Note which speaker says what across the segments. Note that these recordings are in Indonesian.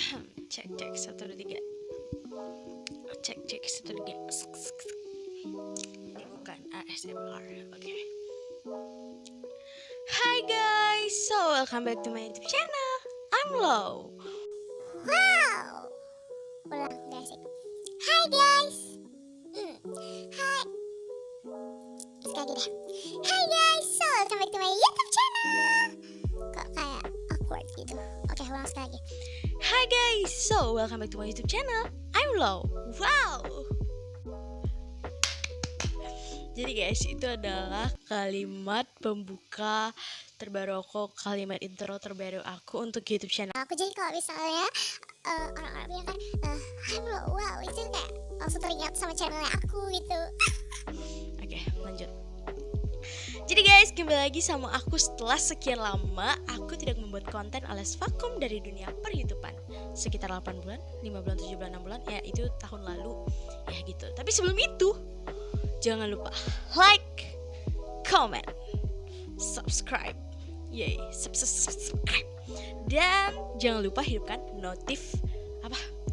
Speaker 1: Cek cek 1 2 3. Cek cek 1 2 3. Ini bukan ASMR. Oke. Hi guys, so welcome back to my YouTube channel. I'm Low.
Speaker 2: Wow. Ulang gak sih? Hai guys. Hai. Sekali lagi deh. Hai guys, so welcome back to my YouTube channel. Kok kayak awkward gitu. Oke, ulang sekali lagi.
Speaker 1: Hi guys, so welcome back to my YouTube channel. I'm Low. Wow. Jadi guys, itu adalah kalimat pembuka terbaru aku, kalimat intro terbaru aku untuk YouTube channel.
Speaker 2: Aku jadi kalau misalnya orang-orang bilang kan, I'm Low, wow, itu kayak langsung teringat sama channelnya aku gitu.
Speaker 1: Oke, lanjut. Jadi guys, kembali lagi sama aku setelah sekian lama aku tidak membuat konten alias vakum dari dunia per-YouTubean. Sekitar 8 bulan, 5 bulan, 7 bulan, 6 bulan, ya itu tahun lalu. Ya gitu. Tapi sebelum itu, jangan lupa like, comment, subscribe. Yay, subscribe. Dan jangan lupa hidupkan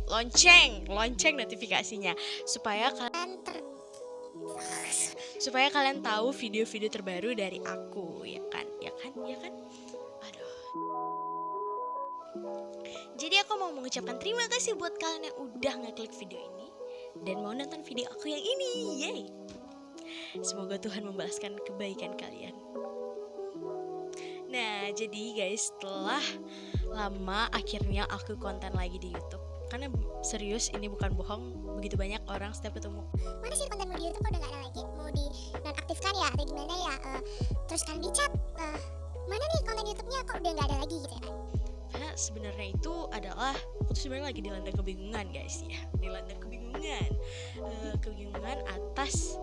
Speaker 1: lonceng notifikasinya supaya kalian tahu video-video terbaru dari aku, ya kan? Aduh. Jadi aku mau mengucapkan terima kasih buat kalian yang udah ngeklik video ini dan mau nonton video aku yang ini. Yeay. Semoga Tuhan membalaskan kebaikan kalian. Nah, jadi guys, setelah lama akhirnya aku konten lagi di YouTube. Karena serius, ini bukan bohong, begitu banyak orang setiap ketemu.
Speaker 2: Mana sih kontenmu di YouTube udah gak ada lagi? Mau di nonaktifkan ya atau gimana ya? Terus kan di chat, mana nih konten YouTube-nya kok udah gak ada lagi gitu ya kan?
Speaker 1: Karena sebenarnya itu adalah, aku tuh sebenarnya lagi dilanda kebingungan guys ya. Dilanda kebingungan atas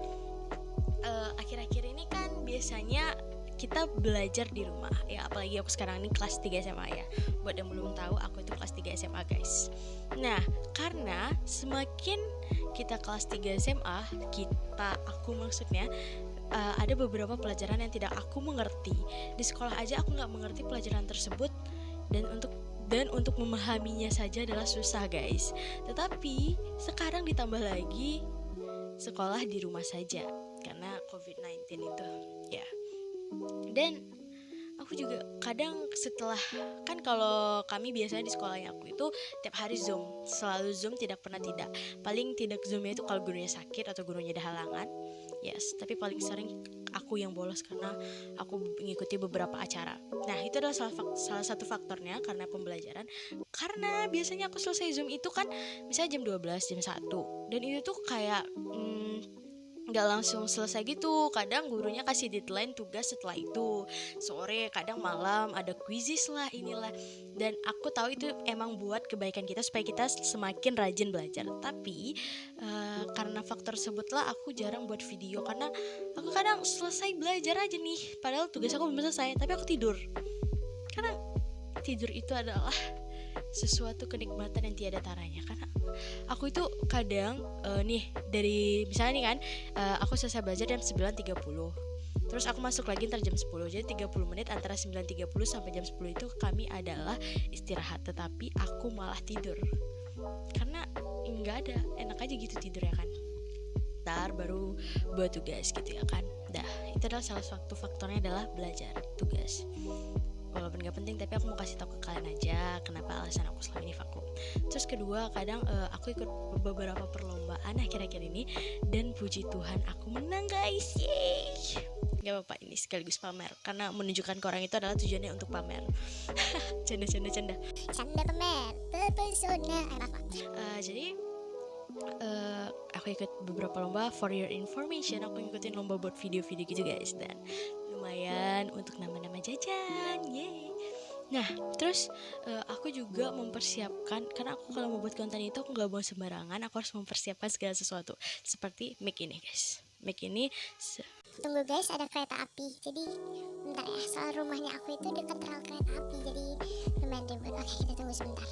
Speaker 1: akhir-akhir ini kan biasanya kita belajar di rumah ya, apalagi aku sekarang ini kelas 3 SMA ya. Buat yang belum tahu, aku itu kelas 3 SMA guys. Nah, karena semakin kita kelas 3 SMA, aku maksudnya ada beberapa pelajaran yang tidak aku mengerti. Di sekolah aja aku nggak mengerti pelajaran tersebut, dan untuk memahaminya saja adalah susah guys. Tetapi sekarang ditambah lagi sekolah di rumah saja karena COVID-19 itu ya. Dan aku juga kadang setelah, kan kalau kami biasanya di sekolahnya aku itu tiap hari Zoom, selalu Zoom, tidak pernah tidak. Paling tidak Zoomnya itu kalau gurunya sakit atau gurunya ada halangan, yes. Tapi paling sering aku yang bolos karena aku mengikuti beberapa acara. Nah, itu adalah salah satu faktornya karena pembelajaran. Karena biasanya aku selesai Zoom itu kan misalnya jam 12, jam 1. Dan itu tuh kayak nggak langsung selesai gitu. Kadang gurunya kasih deadline tugas setelah itu sore, kadang malam ada quizzes lah, inilah. Dan aku tahu itu emang buat kebaikan kita supaya kita semakin rajin belajar. Tapi karena faktor tersebutlah aku jarang buat video, karena aku kadang selesai belajar aja nih padahal tugas aku belum selesai, tapi aku tidur. Karena tidur itu adalah sesuatu kenikmatan yang tiada taranya. Karena aku itu kadang nih dari misalnya nih kan aku selesai belajar jam 9.30, terus aku masuk lagi ntar jam 10. Jadi 30 menit antara 9.30 sampai jam 10 itu kami adalah istirahat, tetapi aku malah tidur karena nggak ada, enak aja gitu tidur ya kan. Ntar baru buat tugas gitu ya kan. Dah, itu adalah salah satu faktornya adalah belajar tugas. Walaupun gak penting, tapi aku mau kasih tahu ke kalian aja kenapa alasan aku selama ini vakum. Terus kedua, kadang aku ikut beberapa perlombaan akhir-akhir ini, dan puji Tuhan aku menang guys. Yeay. Gak apa-apa, ini sekaligus pamer, karena menunjukkan ke orang itu adalah tujuannya untuk pamer. Canda
Speaker 2: pamer terpesona.
Speaker 1: Jadi aku ikut beberapa lomba. For your information, aku ngikutin lomba buat video-video gitu guys, dan lumayan untuk nama-nama jajan. Yeay. Nah, terus aku juga mempersiapkan, karena aku kalau mau buat konten itu aku gak mau sembarangan, aku harus mempersiapkan segala sesuatu. Seperti mic ini guys. Mic ini
Speaker 2: Tunggu guys, ada kereta api. Jadi bentar ya, soal rumahnya aku itu dekat rel kereta api, jadi lumayan ribet. Oke, kita tunggu sebentar.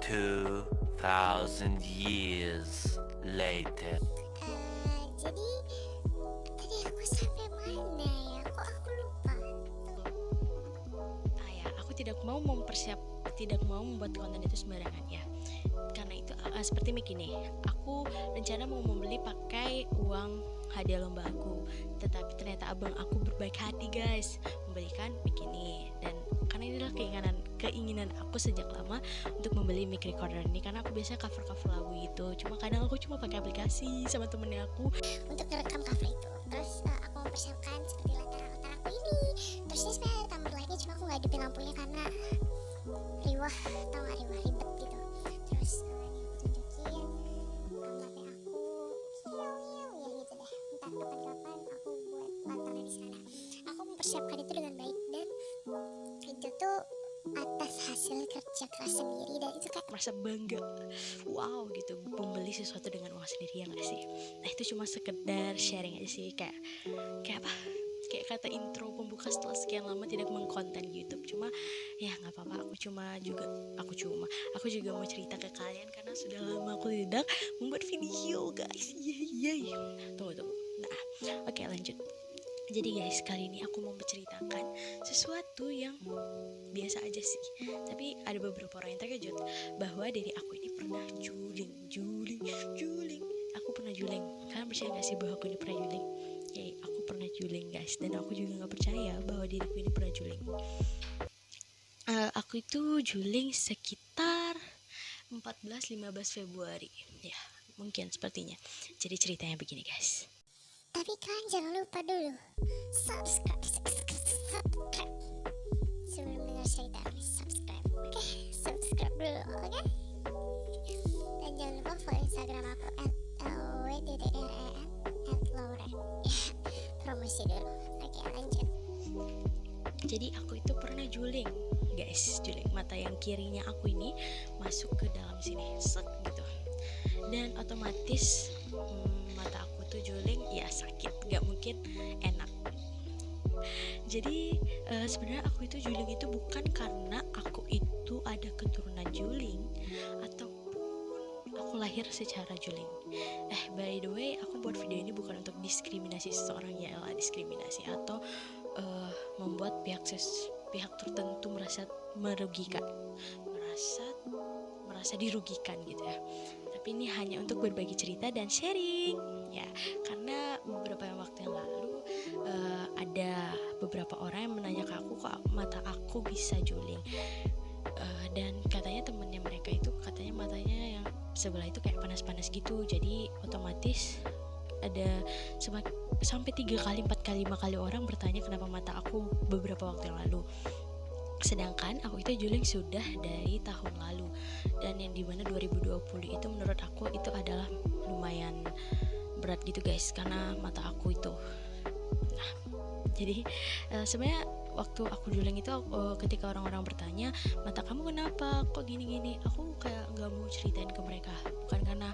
Speaker 3: 2,000 years later.
Speaker 2: Jadi tadi aku sampai mana ya? Kok aku lupa?
Speaker 1: aku tidak mau membuat konten itu sembarangan ya. Karena itu seperti begini, aku rencana mau membeli pakai uang hadiah lomba aku, tetapi ternyata abang aku berbaik hati guys, membelikan begini. Dan karena ini adalah keinginan aku sejak lama untuk membeli mic recorder ini, karena aku biasanya cover lagu gitu, cuma kadang aku cuma pakai aplikasi sama temennya aku
Speaker 2: untuk merekam cover itu. Terus aku mempersiapkan seperti latar aku ini. Terus ini sebenarnya ada Tumblr-nya, cuma aku nggak hidupin lampunya karena riwah, tau gak riwah, ribet gitu. Terus ini aku tunjukin kamarnya aku, ya gitu deh. Ntar kapan-kapan aku buat latarnya di sana. Aku mempersiapkan itu dengan baik, dan itu tuh atas hasil kerja keras sendiri, dan itu kayak
Speaker 1: merasa bangga, wow gitu, membeli sesuatu dengan uang sendiri, ya gak sih? Nah itu cuma sekedar sharing aja sih, kayak apa, kayak kata intro pembuka setelah sekian lama tidak mengkonten YouTube. Cuma ya nggak apa-apa, aku juga mau cerita ke kalian karena sudah lama aku tidak membuat video guys. Yeay. Tunggu. Nah oke, lanjut. Jadi guys, kali ini aku mau menceritakan sesuatu yang biasa aja sih, tapi ada beberapa orang yang terkejut bahwa dari aku ini pernah juling. Aku pernah juling. Kalian percaya gak sih bahwa aku ini pernah juling? Aku pernah juling guys, dan aku juga gak percaya bahwa diriku ini pernah juling. Aku itu juling sekitar 14-15 Februari ya, mungkin sepertinya. Jadi ceritanya begini guys.
Speaker 2: tapi kalian jangan lupa dulu subscribe. Sebelum dengar cerita ini, subscribe, oke? Subscribe dulu, oke? Dan jangan lupa follow Instagram aku @lowren. Promosi dulu, oke? Lanjut.
Speaker 1: Jadi aku itu pernah juling guys, juling mata yang kirinya aku ini masuk ke dalam sini, set gitu. Dan otomatis mata aku tuh juling, ya sakit, gak mungkin enak. Jadi sebenarnya aku itu juling itu bukan karena aku itu ada keturunan juling ataupun aku lahir secara juling. By the way, aku buat video ini bukan untuk diskriminasi seseorang, ya lah diskriminasi atau membuat pihak tertentu merasa merugikan, merasa dirugikan gitu ya. Tapi ini hanya untuk berbagi cerita dan sharing ya, karena beberapa waktu yang lalu ada beberapa orang yang menanya ke aku kok mata aku bisa juling, dan katanya temennya mereka itu katanya matanya yang sebelah itu kayak panas-panas gitu. Jadi otomatis ada sampai 3 kali, 4 kali, 5 kali orang bertanya kenapa mata aku beberapa waktu yang lalu. Sedangkan aku itu juling sudah dari tahun lalu, dan yang dimana 2020 itu menurut aku itu adalah lumayan berat gitu guys, karena mata aku itu. Nah, jadi sebenarnya waktu aku juling itu ketika orang-orang bertanya mata kamu kenapa kok gini-gini, aku kayak gak mau ceritain ke mereka, bukan karena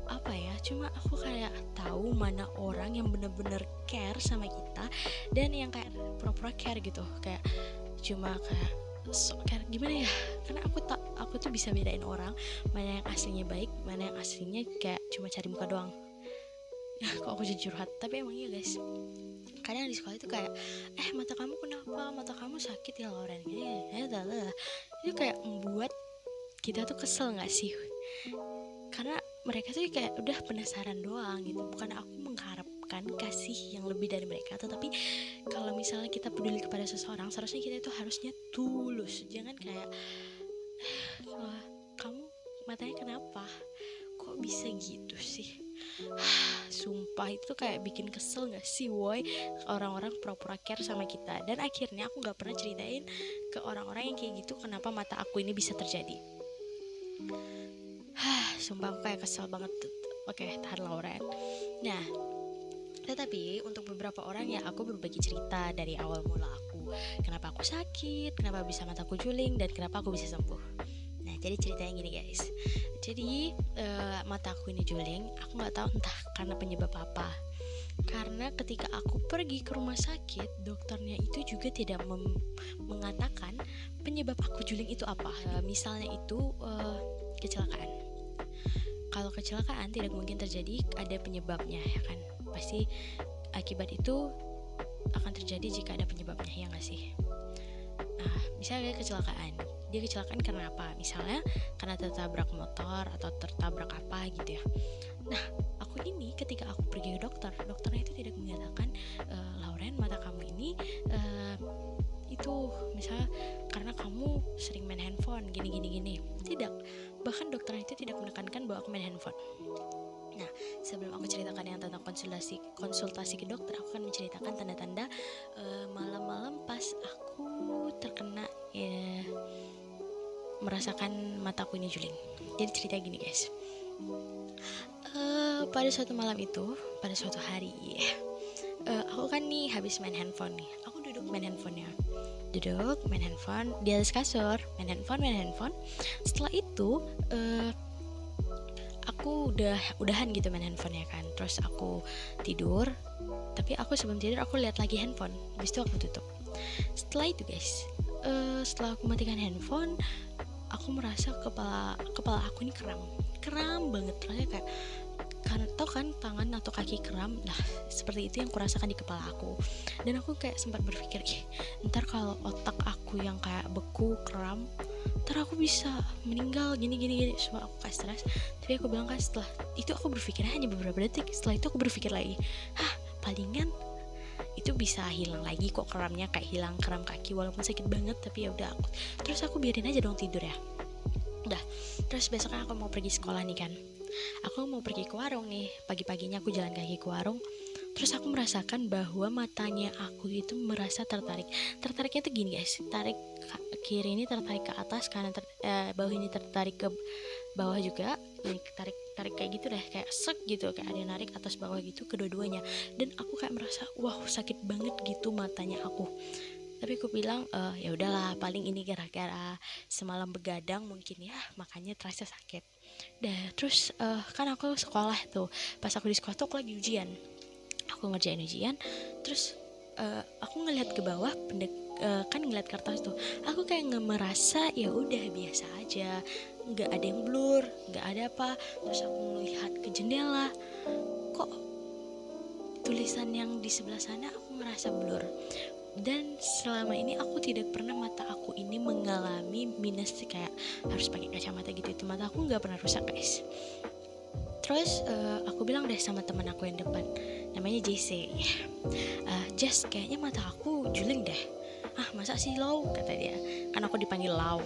Speaker 1: apa ya, cuma aku kayak tahu mana orang yang bener-bener care sama kita dan yang kayak pura-pura care gitu, kayak cuma kayak care gimana ya, karena aku tuh bisa bedain orang mana yang aslinya baik, mana yang aslinya kayak cuma cari muka doang. Kok aku jadi curhat, tapi emang iya guys, kadang di sekolah itu kayak mata kamu kenapa, mata kamu sakit ya Lauren, itu kayak membuat kita tuh kesel nggak sih, karena mereka tuh kayak udah penasaran doang gitu, bukan aku mengharapkan kasih yang lebih dari mereka. Tetapi kalau misalnya kita peduli kepada seseorang, seharusnya kita itu harusnya tulus, jangan kayak kamu matanya kenapa, kok bisa gitu sih. Sumpah itu kayak bikin kesel gak sih woy, orang-orang pura-pura care sama kita. Dan akhirnya aku gak pernah ceritain ke orang-orang yang kayak gitu kenapa mata aku ini bisa terjadi. Sumpah aku kayak kesel banget. Oke, tahan Lauren. Nah, tetapi untuk beberapa orang ya aku berbagi cerita dari awal mula aku, kenapa aku sakit, kenapa bisa mataku juling, dan kenapa aku bisa sembuh. Nah, jadi ceritanya gini guys. Jadi mataku ini juling, aku nggak tahu entah karena penyebab apa. Karena ketika aku pergi ke rumah sakit, dokternya itu juga tidak mengatakan penyebab aku juling itu apa. Misalnya itu kecelakaan. Kalau kecelakaan tidak mungkin terjadi ada penyebabnya ya kan. Pasti akibat itu akan terjadi jika ada penyebabnya, ya nggak sih? Nah, misalnya kecelakaan, dia kecelakaan karena apa, misalnya karena tertabrak motor atau tertabrak apa gitu ya. Nah, aku ini ketika aku pergi ke dokternya itu tidak mengatakan Lauren, mata kamu ini itu misalnya karena kamu sering main handphone gini. Tidak, bahkan dokternya itu tidak menekankan bahwa aku main handphone. Nah, sebelum aku ceritakan yang tentang konsultasi ke dokter, aku akan menceritakan tanda-tanda malam-malam pas aku terkena merasakan mataku ini juling. Jadi cerita gini guys, pada suatu malam itu, pada suatu hari aku kan nih habis main handphone nih. Aku duduk main handphone di atas kasur, main handphone. Setelah itu aku udahan gitu main handphone ya kan. Terus aku tidur, tapi aku sebelum tidur aku lihat lagi handphone. Habis itu aku tutup. Setelah itu guys, setelah aku matikan handphone, aku merasa kepala aku ini kram banget. Rasanya kayak tau kan tangan atau kaki kram. Nah, seperti itu yang kurasakan di kepala aku. Dan aku kayak sempat berpikir, ntar kalau otak aku yang kayak beku, kram, ntar aku bisa meninggal gini. Semua aku kayak stres. Tapi aku bilang kan, setelah itu aku berpikir hanya beberapa detik. Setelah itu aku berpikir lagi, palingan itu bisa hilang lagi kok kramnya, kayak hilang kram kaki walaupun sakit banget. Tapi ya udah, terus aku biarin aja dong tidur ya. Udah, terus besoknya aku mau pergi sekolah nih kan. Aku mau pergi ke warung nih, pagi-paginya aku jalan kaki ke warung. Terus aku merasakan bahwa matanya aku itu merasa tertarik. Tertariknya tuh gini guys, tarik kiri ini tertarik ke atas, kanan bawah ini tertarik ke bawah juga. Jadi tarik kayak gitu deh, kayak sek gitu, kayak ada yang narik atas bawah gitu, kedua-duanya. Dan aku kayak merasa wow sakit banget gitu matanya aku. Tapi aku bilang ya udahlah, paling ini gara-gara semalam begadang mungkin ya, makanya terasa sakit. Terus kan aku sekolah tuh, pas aku di sekolah tuh aku lagi ujian, aku ngerjain ujian. Terus aku ngelihat ke bawah, kan ngeliat kertas tuh, aku kayak merasa ya udah biasa aja, nggak ada yang blur, nggak ada apa. Terus aku melihat ke jendela, kok tulisan yang di sebelah sana aku ngerasa blur. Dan selama ini aku tidak pernah mata aku ini mengalami minus kayak harus pakai kacamata gitu. Itu mata aku nggak pernah rusak guys. Terus aku bilang deh sama teman aku yang depan, namanya JC, Jess, kayaknya mata aku juling deh. Masa sih Lau, kata dia, kan aku dipanggil Lau.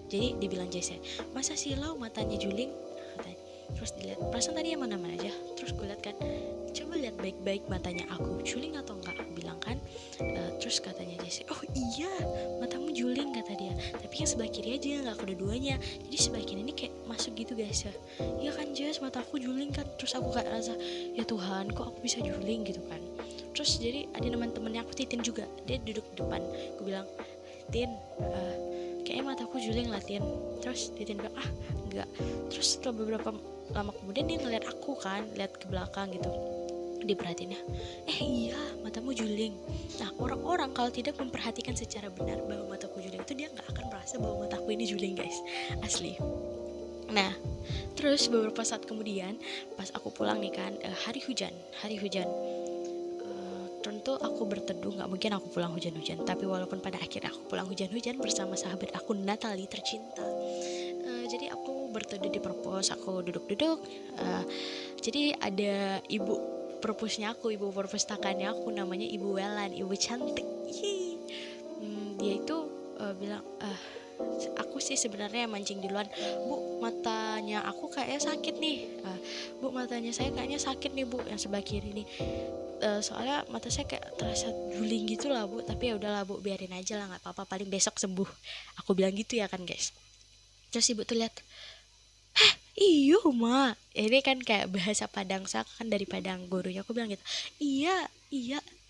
Speaker 1: Jadi dibilang JC, masa sih Lau matanya juling, katanya. Terus dilihat, perasaan tadi yang mana-mana aja. Terus gue lihat kan, coba lihat baik-baik matanya aku juling atau enggak, aku bilang kan. Terus katanya JC, oh iya matamu juling, kata dia, tapi yang sebelah kiri aja, nggak kedua-duanya. Jadi sebelah kiri ini kayak masuk gitu guys ya. Iya kan Jess, mataku juling kan. Terus aku kayak rasa, ya Tuhan kok aku bisa juling gitu kan. Terus jadi ada teman-temannya aku, Titin juga, dia duduk di depan. Gue bilang, Tin, kayaknya mataku juling lah Tin. Terus Titin bilang, enggak. Terus setelah beberapa lama kemudian dia ngeliat aku kan, lihat ke belakang gitu, diperhatiin ya, iya matamu juling. Nah, orang-orang kalau tidak memperhatikan secara benar bahwa mataku juling itu, dia nggak akan merasa bahwa mataku ini juling guys, asli. Nah, terus beberapa saat kemudian pas aku pulang nih kan, hari hujan. Tentu aku berteduh, nggak mungkin aku pulang hujan-hujan. Tapi walaupun pada akhirnya aku pulang hujan-hujan bersama sahabat aku Natalie tercinta. Jadi aku berteduh di perpus, aku duduk-duduk. Jadi ada ibu perpustakannya aku, namanya Ibu Welan, ibu cantik. Dia itu bilang, aku sih sebenarnya mancing duluan, Bu, matanya aku kayaknya sakit nih. Bu, matanya saya kayaknya sakit nih Bu, yang sebelah kiri nih. Soalnya mata saya kayak terasa juling gitu lah Bu. Tapi ya udahlah Bu, biarin aja lah, nggak apa-apa, paling besok sembuh. Aku bilang gitu ya kan guys. Terus ibu tuh lihat, iyo ma, ini kan kayak bahasa Padang, saya kan dari Padang, gurunya. Aku bilang gitu, iya.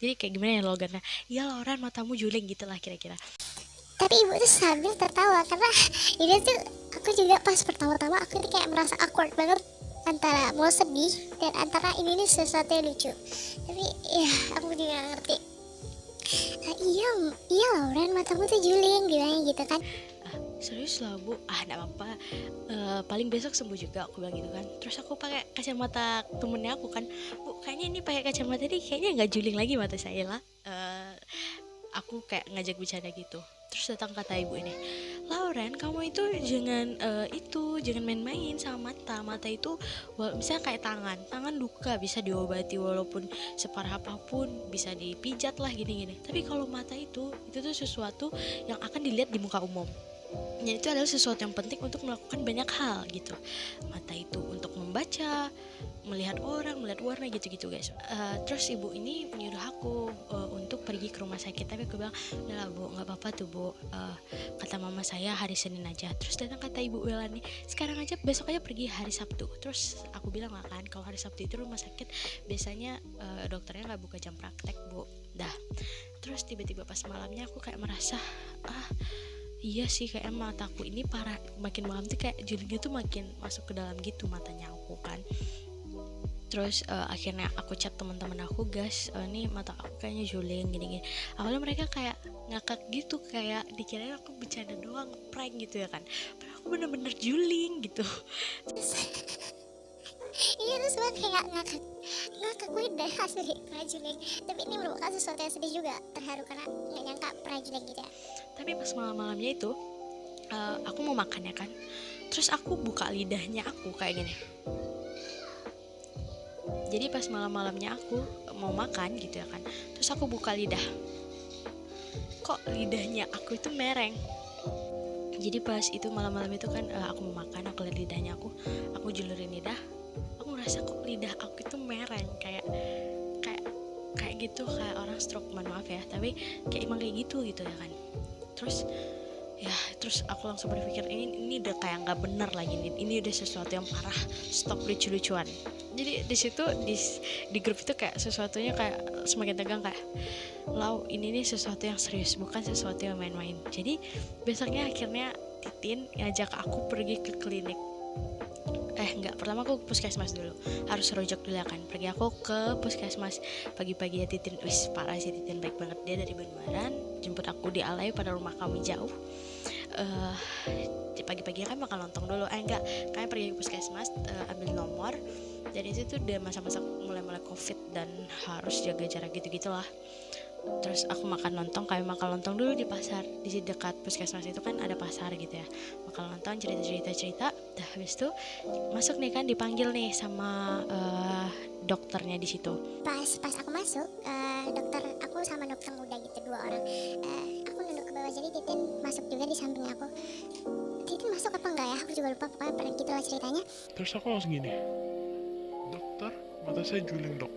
Speaker 1: Jadi kayak gimana ya logannya, iya Lauren matamu juling gitu lah kira-kira.
Speaker 2: Tapi ibu tuh sambil tertawa karena ini tuh aku juga pas pertama-tama aku tuh kayak merasa awkward banget antara mau sedih dan antara ini nih sesuatu yang lucu. Tapi ya aku juga gak ngerti. Iya Lauren matamu tuh juling, gimana gitu kan.
Speaker 1: Serius lah Bu, gak apa-apa, paling besok sembuh juga, aku bilang gitu kan. Terus aku pakai kacamata temennya aku kan, Bu kayaknya ini pakai kacamata ini kayaknya nggak juling lagi mata saya lah. aku kayak ngajak bicara gitu. Terus datang kata ibu ini, Lauren, kamu itu jangan main-main sama mata. Mata itu misalnya kayak tangan luka bisa diobati walaupun separah apapun, bisa dipijat lah gini-gini. Tapi kalau mata itu tuh sesuatu yang akan dilihat di muka umum. Dan itu adalah sesuatu yang penting untuk melakukan banyak hal gitu. Mata itu untuk membaca, melihat orang, melihat warna gitu-gitu guys. Terus ibu ini menyuruh aku untuk pergi ke rumah sakit. Tapi aku bilang, udah lah bu, gak apa-apa tuh bu, kata mama saya hari Senin aja. Terus datang kata ibu Wela nih, sekarang aja, besok aja pergi hari Sabtu. Terus aku bilang lah kan, kalau hari Sabtu itu rumah sakit biasanya dokternya gak buka jam praktek bu. Dah. Terus tiba-tiba pas malamnya aku kayak merasa, iya sih kayak mataku ini parah, makin malam tuh kayak julingnya tuh makin masuk ke dalam gitu matanya aku kan. Terus akhirnya aku chat teman-teman aku, guys, nih mata aku kayaknya juling gini-gini. Awalnya mereka kayak ngakak gitu, kayak dikirain aku bercanda doang, prank gitu ya kan. Padahal aku bener-bener juling gitu.
Speaker 2: Iya tuh semua kayak ngakak gue deh asli prajuling. Tapi ini merupakan sesuatu yang sedih juga, terharu karena nggak nyangka prajuling gitu ya.
Speaker 1: Tapi pas malam-malamnya itu aku mau makan ya kan. Terus aku buka lidahnya aku kayak gini. Jadi pas malam-malamnya aku mau makan gitu ya kan. Terus aku buka lidah. Kok lidahnya aku itu mereng. Jadi pas itu malam-malam itu kan aku mau makan, aku lihat lidahnya aku julurin lidah. Aku ngerasa kok lidah aku itu mereng, kayak gitu, kayak orang stroke, maaf ya, tapi kayak emang kayak gitu ya kan. Terus aku langsung berpikir ini udah kayak nggak bener lagi, ini udah sesuatu yang parah, stop lucu-lucuan. Jadi di situ di grup itu kayak sesuatunya kayak semakin tegang, kayak Lau, ini nih sesuatu yang serius, bukan sesuatu yang main-main. Jadi besoknya akhirnya Titin ngajak aku pergi ke klinik. Pertama aku ke puskesmas dulu, harus rujuk dulu ya kan. Pergi aku ke puskesmas pagi-pagi ya. Titin, wis parah sih, Titin baik banget. Dia dari Bandung jemput aku di Alay, pada rumah kami jauh. Pagi-pagi kan makan lontong dulu. Kalian pergi ke puskesmas, ambil nomor. Dari situ udah masa-masa mulai covid dan harus jaga jarak gitu-gitulah. Terus aku makan lontong, kami makan lontong dulu di pasar. Di dekat puskesmas itu kan ada pasar gitu ya. Makan lontong, cerita. Dah habis itu masuk nih kan, dipanggil nih sama dokternya di situ.
Speaker 2: Pas aku masuk, dokter aku sama dokter muda gitu, 2 orang. Aku nunduk ke bawah, jadi Titin masuk juga di samping aku. Titin masuk apa enggak ya? Aku juga lupa, pokoknya pada gitu lah ceritanya.
Speaker 4: Terus aku langsung gini, dokter, mata saya juling dok.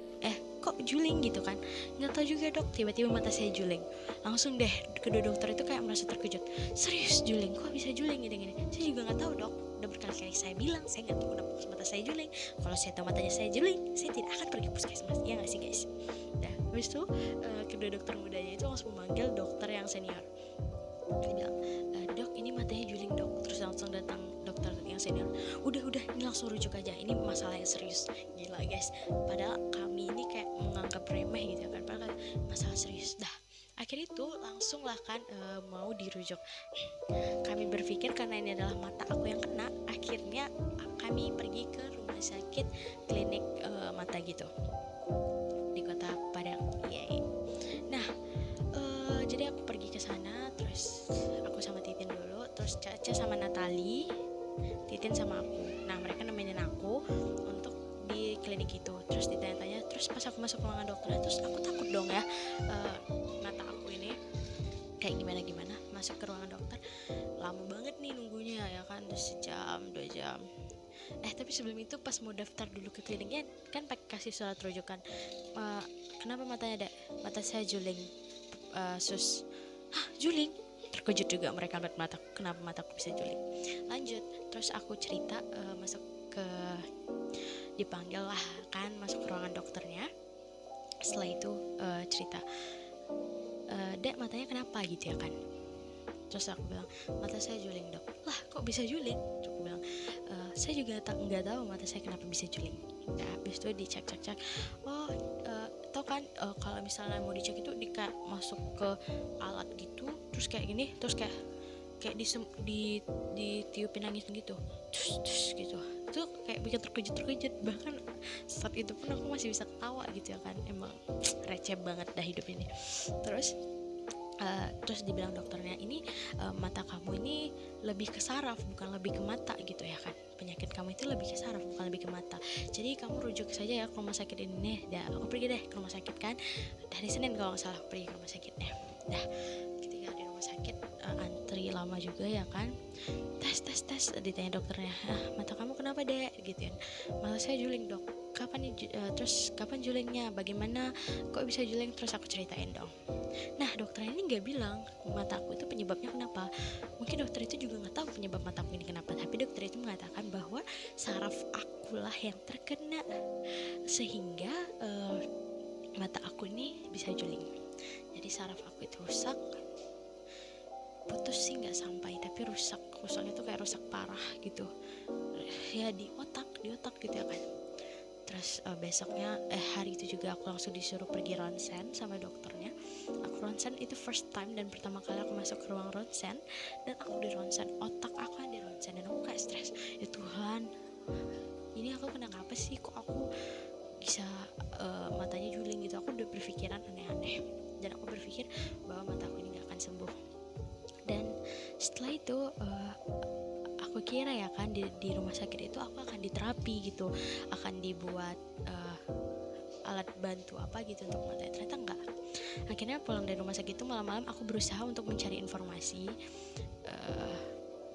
Speaker 1: Kok juling gitu kan, nggak tahu juga dok, tiba-tiba mata saya juling. Langsung deh kedua dokter itu kayak merasa terkejut, serius juling, kok bisa juling gini-gini. Saya juga nggak tahu dok, udah berkali-kali saya bilang saya nggak tahu kenapa mata saya juling. Kalau saya tahu matanya saya juling, saya tidak akan pergi puskesmas, ya nggak sih guys. Dah habis itu kedua dokter mudanya itu langsung memanggil dokter yang senior. Dia bilang, dok ini matanya juling dok. Terus langsung datang dokter yang senior, udah ini langsung rujuk aja, ini masalah yang serius. Gila guys, padahal kami ini kayak menganggap remeh gitu kan, padahal masalah serius. Dah akhirnya itu langsung lah kan mau dirujuk. Kami berpikir karena ini adalah mata aku yang kena, akhirnya kami pergi ke rumah sakit klinik mata gitu di kota Padang. Nah jadi aku pergi ke sana, terus aku sama Titin dulu, terus Caca sama Natali, Titin sama aku. Nah mereka nemenin aku untuk di klinik itu. Terus ditanya-tanya, terus pas aku masuk ruangan dokternya, terus aku takut dong ya, mata aku ini kayak gimana masuk ke ruangan dokter. Lama banget nih nunggunya ya kan, udah sejam 2 jam. Tapi sebelum itu pas mau daftar dulu ke kliniknya kan pakai kasih surat rujukan. Kenapa matanya ada? Mata saya juling. Sus, juling? Terkejut juga mereka lihat mataku, kenapa mataku bisa juling. Lanjut, terus aku cerita, masuk ke, dipanggil lah kan, masuk ke ruangan dokternya. Setelah itu cerita, dek matanya kenapa gitu ya kan. Terus aku bilang, mata saya juling dok. Lah kok bisa juling? Aku bilang, saya juga nggak tahu mata saya kenapa bisa juling. Nah habis itu dicek. Tau kan kalau misalnya mau dicek itu masuk ke alat gitu, terus kayak gini, terus kayak ditiupin angin gitu, terus gitu. Itu kayak bikin terkejut. Bahkan saat itu pun aku masih bisa ketawa gitu ya kan, emang receh banget dah hidup ini. Terus Terus dibilang dokternya ini mata kamu ini lebih ke saraf bukan lebih ke mata gitu ya kan, penyakit kamu itu lebih ke saraf bukan lebih ke mata, jadi kamu rujuk saja ya ke rumah sakit ini nih. Dah aku pergi deh ke rumah sakit kan, hari Senin kalau nggak salah aku pergi ke rumah sakitnya. Dah ketika di rumah sakit antri lama juga ya kan, tes ditanya dokternya, mata kamu kenapa dek gitu kan, malah saya juling dok. Terus kapan julingnya, bagaimana kok bisa juling, terus aku ceritain dong. Nah dokternya ini nggak bilang mataku itu penyebabnya kenapa, mungkin dokter itu juga nggak tahu penyebab mataku ini kenapa, tapi dokter itu mengatakan bahwa saraf akulah yang terkena sehingga mata aku ini bisa juling. Jadi saraf aku itu rusak, putus sih nggak sampai, tapi rusaknya tuh kayak rusak parah gitu ya, di otak gitu ya kan. Terus besoknya hari itu juga aku langsung disuruh pergi ronsen sama dokternya. Aku ronsen itu first time dan pertama kali aku masuk ke ruang ronsen, dan aku di ronsen otak aku yang di ronsen, dan aku kayak stres, ya Tuhan ini aku kena apa sih, kok aku bisa matanya juling gitu. Aku udah berpikiran aneh-aneh dan aku berpikir bahwa mataku ini gak akan sembuh. Dan setelah itu aku kira ya kan di rumah sakit itu aku akan diterapi gitu, akan dibuat alat bantu apa gitu untuk mata, ternyata enggak. Akhirnya pulang dari rumah sakit itu malam-malam aku berusaha untuk mencari informasi,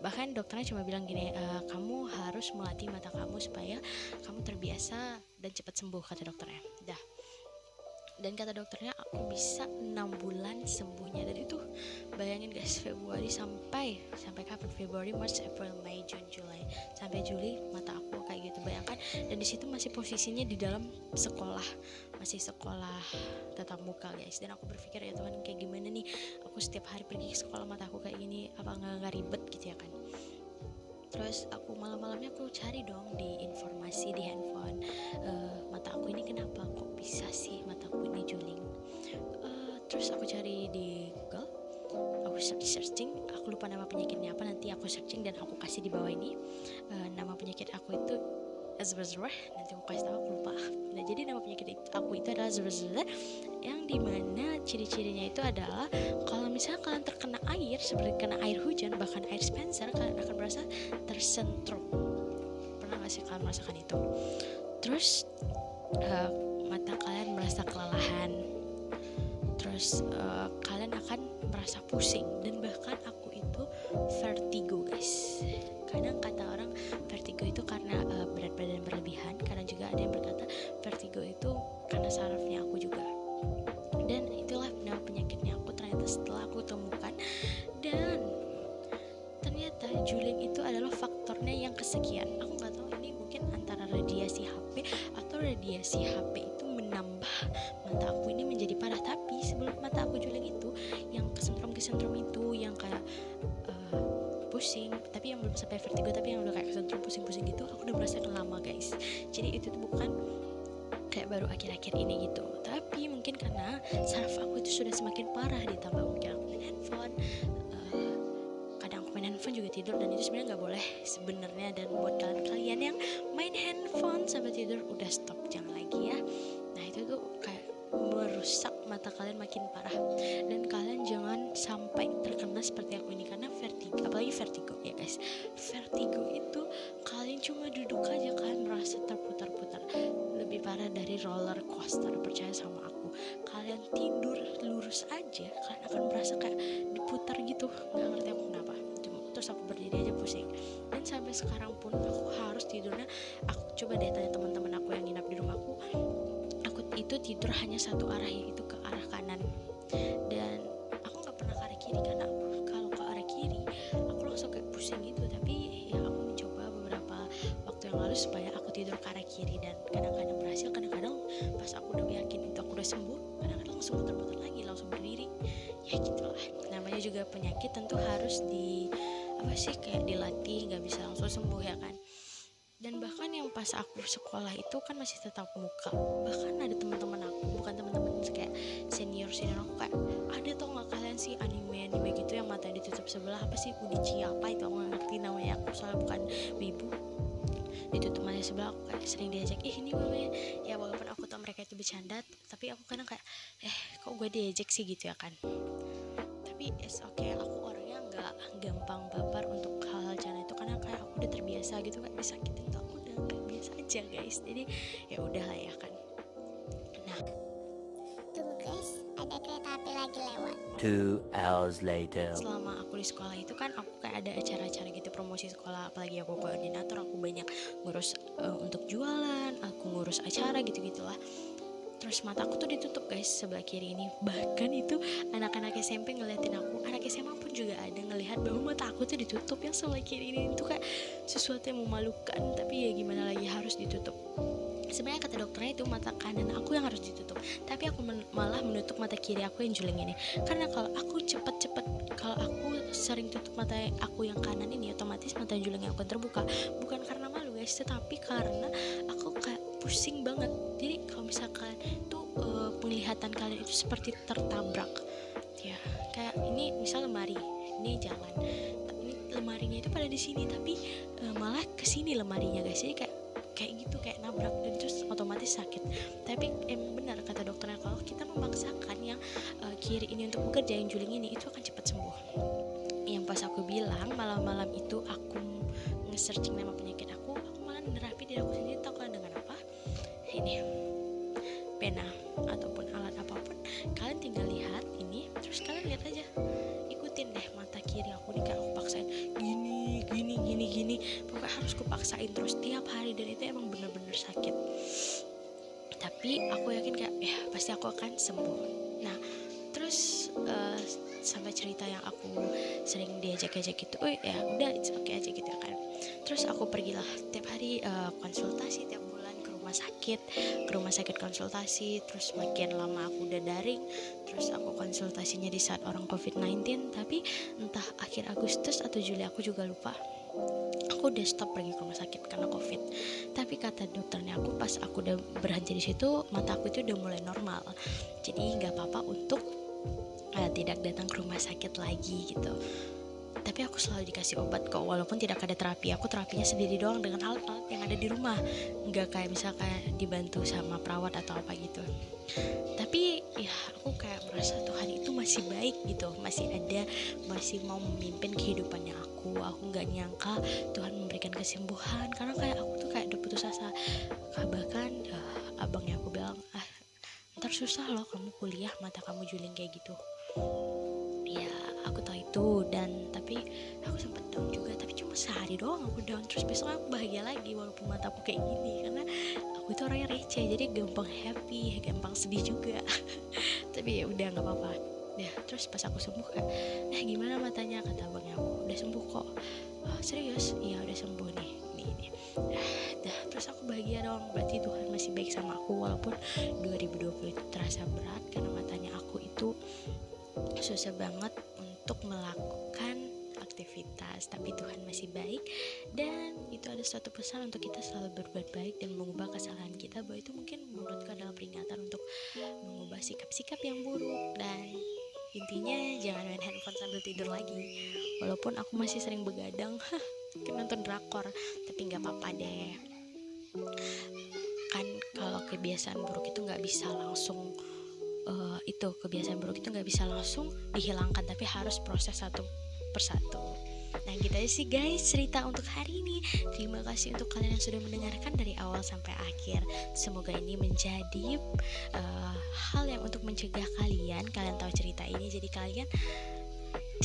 Speaker 1: bahkan dokternya cuma bilang gini, kamu harus melatih mata kamu supaya kamu terbiasa dan cepat sembuh, kata dokternya. Dan kata dokternya aku bisa 6 bulan sembuhnya. Dan itu bayangin guys, Februari sampai kapan, Februari, Maret, April, Mei, Juni, Juli, sampai Juli mata aku kayak gitu, bayangkan. Dan di situ masih posisinya di dalam sekolah, masih sekolah tatap muka guys. Dan aku berpikir, ya Tuhan kayak gimana nih aku setiap hari pergi ke sekolah mata aku kayak gini, apa nggak ribet gitu ya kan. Terus aku malam-malamnya aku cari dong di informasi di handphone, mata aku ini kenapa kok bisa sih mataku ini juling. Terus aku cari di Google, aku searching, aku lupa nama penyakitnya apa, nanti aku searching dan aku kasih di bawah ini. Nama penyakit aku itu Azbazrah, nanti aku kasih tahu, aku lupa. Nah jadi nama penyakit aku itu adalah Azbazrah, yang dimana ciri-cirinya itu adalah kalau misalnya kalian terkena air, seperti kena air hujan, bahkan air Spencer, kalian akan merasa tersentrum. Pernah gak sih kalian merasakan itu? Terus mata kalian merasa kelelahan, terus kalian akan merasa pusing, dan bahkan aku itu vertigo guys. Kadang kata orang vertigo itu karena berat badan berlebihan, kadang juga ada yang berkata vertigo itu karena sarafnya aku juga. Dan itulah nama penyakitnya aku ternyata setelah aku temukan. Dan ternyata juling itu adalah faktornya yang kesekian. Aku nggak tahu ini mungkin antara radiasi HP atau radiasi HP itu menambah mata aku ini menjadi parah. Tapi sebelum mata aku juling itu, yang kesentrum itu, yang kayak pusing, tapi yang belum sampai vertigo, tapi yang udah kayak kesentrum pusing gitu, aku udah merasakan lama guys. Jadi itu tuh bukan kayak baru akhir-akhir ini gitu, tapi mungkin karena saraf aku itu sudah semakin parah, ditambah mungkin aku main handphone, kadang aku main handphone juga tidur, dan itu sebenarnya nggak boleh sebenarnya. Dan buat kalian yang main handphone sampai tidur, udah stop, jangan lagi ya. Nah itu tuh kayak merusak mata kalian makin parah, dan kalian jangan sampai terkena seperti aku ini, karena vertigo, apalagi vertigo ya guys, vertigo itu kalian cuma duduk aja kalian merasa terputar-putar, lebih parah dari roller coaster, percaya sama aku. Kalian tidur lurus aja kalian akan merasa kayak diputar gitu, nggak ngerti aku kenapa. Terus aku berdiri aja pusing, dan sampai sekarang pun aku harus tidurnya, aku coba deh tanya teman-teman aku yang nginap di rumahku, aku itu tidur hanya satu arah, yaitu ke arah kanan. Dan aku nggak pernah ke arah kiri, karena kalau ke arah kiri aku langsung kayak pusing gitu. Tapi ya aku mencoba beberapa waktu yang lalu supaya aku tidur ke arah kiri, dan kadang-kadang berhasil, kadang-kadang pas aku udah yakin itu aku udah sembuh, kadang-kadang langsung muter-muter lagi, langsung berdiri. Ya gitulah, namanya juga penyakit, tentu harus kayak dilatih, nggak bisa langsung sembuh ya kan. Dan bahkan yang pas aku sekolah itu kan masih tetap muka, bahkan ada teman-teman aku, bukan teman-teman kayak senior aku, kayak ada tau nggak kalian sih anime gitu yang matanya ditutup sebelah, apa sih Udichi apa itu, aku nggak ngerti namanya, aku soalnya bukan wibu. Ditutup mata sebelah, aku kayak sering diajak, ini namanya ya, walaupun aku tau mereka itu bercanda, tapi aku kadang kayak kok gue diajak sih gitu ya kan. tapi it's okay, aku orangnya nggak gampang baper untuk hal-hal cara itu karena kayak aku udah terbiasa gitu kan, disakitin tuh aku udah biasa aja guys, jadi ya udahlah ya kan. Nah
Speaker 2: Tunggu guys, ada kereta api lagi lewat.
Speaker 3: 2 hours later.
Speaker 1: selama aku di sekolah itu kan aku kayak ada acara-acara gitu promosi sekolah, apalagi aku koordinator, aku banyak ngurus untuk jualan, aku ngurus acara gitu-gitulah. Terus mataku tuh ditutup guys sebelah kiri ini, bahkan itu anak-anak SMP ngeliatin aku, anak SMA pun juga ada ngelihat bahwa mata aku tuh ditutup yang sebelah kiri ini. Itu kayak sesuatu yang memalukan, tapi ya gimana lagi, harus ditutup. Sebenarnya kata dokternya itu mata kanan aku yang harus ditutup, tapi aku malah menutup mata kiri aku yang juling ini. Karena kalau aku kalau aku sering tutup mata aku yang kanan ini, otomatis mata juling yang akan terbuka. Bukan karena malu guys, tetapi karena aku kayak pusing banget. Jadi kalau misalkan tuh penglihatan kalian itu seperti tertabrak ya, kayak ini misal lemari, ini jalan, ini lemarinya itu pada di sini, tapi malah ke sini lemarinya guys. Jadi kayak gitu, kayak nabrak, dan terus otomatis sakit. Tapi emang benar kata dokternya, kalau kita memaksakan yang kiri ini untuk bekerja, yang juling ini, itu akan cepat sembuh. Yang pas aku bilang malam-malam itu aku nge-searching nama penyakit aku malah nerapin diri aku sendiri. Tahu kalian dengan apa? Ini pena ataupun alat apapun, kalian tinggal lihat ini, terus kalian lihat aja, ikutin deh mata kiri aku nih, kayak aku paksain gini, pokoknya harus kupaksain terus tiap hari, dan itu emang bener-bener sakit. Tapi aku yakin kayak ya pasti aku akan sembuh. Nah terus sampai cerita yang aku sering diajak-ajak gitu, oh ya udah it's okay aja gitu kan. Terus aku pergilah tiap hari konsultasi tiap bulan ke rumah sakit konsultasi. Terus makin lama aku udah daring, terus aku konsultasinya di saat orang COVID-19, tapi entah akhir Agustus atau Juli aku juga lupa, aku udah stop pergi ke rumah sakit karena COVID. Tapi kata dokternya aku pas aku udah berhenti di situ, mata aku itu udah mulai normal, jadi nggak apa-apa untuk tidak datang ke rumah sakit lagi gitu. Tapi aku selalu dikasih obat kok, walaupun tidak ada terapi. Aku terapinya sendiri doang dengan alat-alat yang ada di rumah, nggak kayak misalkan dibantu sama perawat atau apa gitu. Tapi ya aku kayak merasa Tuhan itu masih baik gitu, masih ada, masih mau memimpin kehidupannya aku. Aku nggak nyangka Tuhan memberikan kesembuhan, karena kayak aku tuh kayak udah putus asa. Bahkan abangnya aku bilang, ntar susah loh kamu kuliah, mata kamu juling kayak gitu. Ya aku tahu itu, dan tapi aku sempet down juga, tapi cuma sehari doang aku down, terus besok aku bahagia lagi walaupun mataku kayak gini, karena aku itu orangnya receh, jadi gampang happy, gampang sedih juga. Tapi ya udah nggak apa-apa. Ya terus pas aku sembuh kayak, gimana matanya, kata abangnya aku, udah sembuh kok. Serius? Iya udah sembuh nih. Terus aku bahagia dong, berarti Tuhan masih baik sama aku, walaupun 2020 itu terasa berat karena matanya aku itu susah banget untuk melakukan aktivitas, tapi Tuhan masih baik. Dan itu ada suatu pesan untuk kita selalu berbuat baik dan mengubah kesalahan kita, bahwa itu mungkin menurutku adalah peringatan untuk mengubah sikap-sikap yang buruk. Dan intinya jangan main handphone sambil tidur lagi, walaupun aku masih sering begadang nonton drakor, tapi nggak apa-apa deh. Kan kalau kebiasaan buruk itu nggak bisa langsung kebiasaan buruk itu nggak bisa langsung dihilangkan, tapi harus proses satu persatu. Nah gitu aja sih guys cerita untuk hari ini. Terima kasih untuk kalian yang sudah mendengarkan dari awal sampai akhir. Semoga ini menjadi hal yang untuk mencegah kalian tahu cerita ini, jadi kalian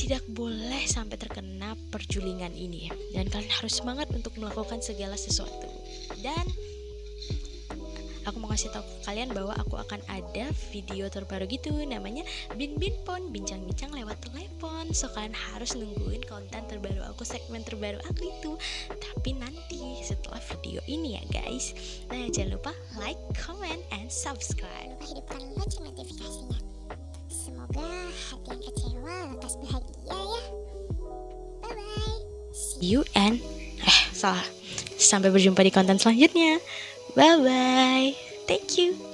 Speaker 1: tidak boleh sampai terkena perjulingan ini, dan kalian harus semangat untuk melakukan segala sesuatu. Dan aku mau kasih tahu ke kalian bahwa aku akan ada video terbaru gitu, namanya Bin Pon, bincang-bincang lewat telepon. So kalian harus nungguin konten terbaru aku, segmen terbaru aku itu, tapi nanti setelah video ini ya guys. Nah jangan lupa like, comment, and subscribe.
Speaker 2: Hidupkan lonceng notifikasinya. Semoga hati yang kecewa lekas bahagia ya. Bye bye.
Speaker 1: You and salah. Sampai berjumpa di konten selanjutnya. Bye bye. Thank you.